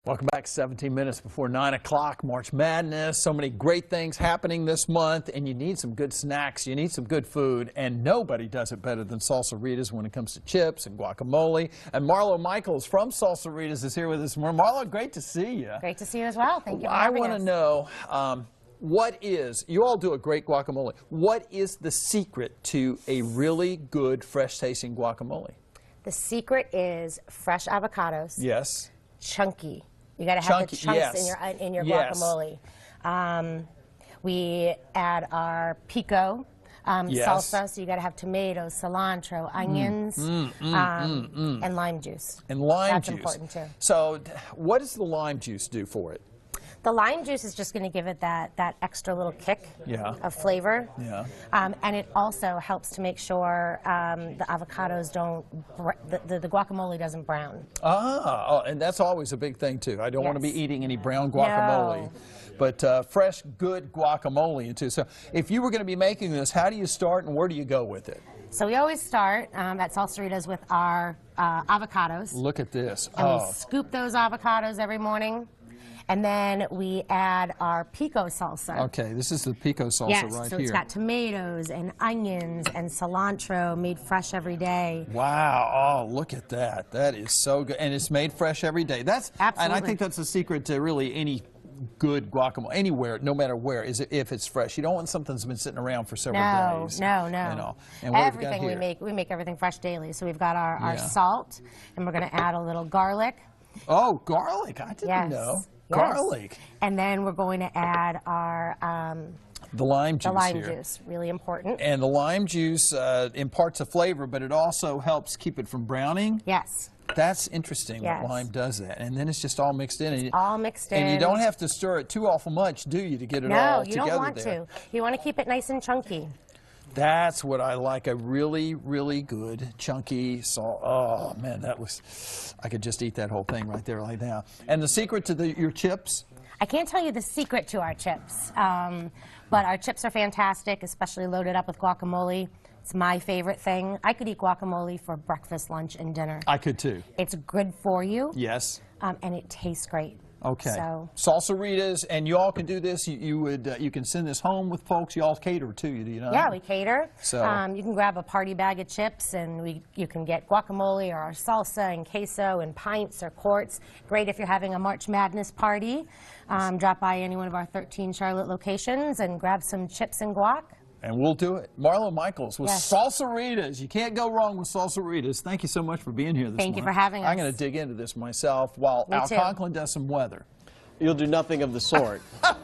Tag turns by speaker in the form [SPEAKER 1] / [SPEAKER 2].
[SPEAKER 1] Welcome back. 17 minutes before 9 o'clock. March Madness. So many great things happening this month, and you need some good snacks. You need some good food, and nobody does it better than Salsaritas when it comes to chips and guacamole. And Marlo Michaels from Salsaritas is here with us. Marlo, great to see you.
[SPEAKER 2] Great to see you as well. Thank you for having us.
[SPEAKER 1] I want to know, you all do a great guacamole. What is the secret to a really good, fresh-tasting guacamole?
[SPEAKER 2] The secret is fresh avocados.
[SPEAKER 1] Yes.
[SPEAKER 2] Chunky. You got to have the chunks
[SPEAKER 1] yes.
[SPEAKER 2] in your
[SPEAKER 1] yes.
[SPEAKER 2] guacamole. We add our pico salsa, so you got to have tomatoes, cilantro, onions, and lime juice.
[SPEAKER 1] And lime juice.
[SPEAKER 2] That's important too.
[SPEAKER 1] So, what does the lime juice do for it?
[SPEAKER 2] The lime juice is just going to give it that extra little kick of flavor.
[SPEAKER 1] Yeah.
[SPEAKER 2] And it also helps to make sure the avocados don't, the guacamole doesn't brown.
[SPEAKER 1] And that's always a big thing too. I don't want to be eating any brown guacamole.
[SPEAKER 2] No.
[SPEAKER 1] But fresh, good guacamole too. So if you were going to be making this, how do you start and where do you go with it?
[SPEAKER 2] So we always start at Salsaritas with our avocados.
[SPEAKER 1] Look at this.
[SPEAKER 2] And we scoop those avocados every morning. And then we add our pico salsa.
[SPEAKER 1] Okay, this is the pico salsa right here.
[SPEAKER 2] Yes, so it's got tomatoes and onions and cilantro made fresh every day.
[SPEAKER 1] Wow, oh, look at that. That is so good. And it's made fresh every day. That's
[SPEAKER 2] absolutely.
[SPEAKER 1] And I think that's the secret to really any good guacamole, anywhere, no matter where, is if it's fresh. You don't want something that's been sitting around for several days.
[SPEAKER 2] No.
[SPEAKER 1] You know. And
[SPEAKER 2] everything we make everything fresh daily. So we've got our salt, and we're going to add a little garlic.
[SPEAKER 1] Oh, garlic. I didn't know. Garlic.
[SPEAKER 2] And then we're going to add our
[SPEAKER 1] the lime juice.
[SPEAKER 2] The lime juice, really important.
[SPEAKER 1] And the lime juice imparts a flavor, but it also helps keep it from browning.
[SPEAKER 2] Yes.
[SPEAKER 1] That's interesting. That lime does that, and then it's just all mixed in.
[SPEAKER 2] It's all mixed in.
[SPEAKER 1] And you don't have to stir it too awful much, do you, to get it all together?
[SPEAKER 2] No, you don't want to. You want to keep it nice and chunky.
[SPEAKER 1] That's what I like, a really, really good, chunky salt. Oh, man, I could just eat that whole thing right there like that. And the secret to your chips?
[SPEAKER 2] I can't tell you the secret to our chips, but our chips are fantastic, especially loaded up with guacamole. It's my favorite thing. I could eat guacamole for breakfast, lunch, and dinner.
[SPEAKER 1] I could too.
[SPEAKER 2] It's good for you.
[SPEAKER 1] Yes.
[SPEAKER 2] And it tastes great.
[SPEAKER 1] Okay.
[SPEAKER 2] So.
[SPEAKER 1] Salsaritas, and you all can do this. You can send this home with folks. You all cater too, do you know?
[SPEAKER 2] Yeah, we cater.
[SPEAKER 1] So
[SPEAKER 2] you can grab a party bag of chips, and you can get guacamole or our salsa and queso in pints or quarts. Great if you're having a March Madness party. Drop by any one of our 13 Charlotte locations and grab some chips and guac.
[SPEAKER 1] And we'll do it. Marlo Michaels with Salsaritas. You can't go wrong with Salsaritas. Thank you so much for being here this morning.
[SPEAKER 2] Thank you for having us.
[SPEAKER 1] I'm going to dig into this myself while Al Conklin does some weather.
[SPEAKER 3] You'll do nothing of the sort.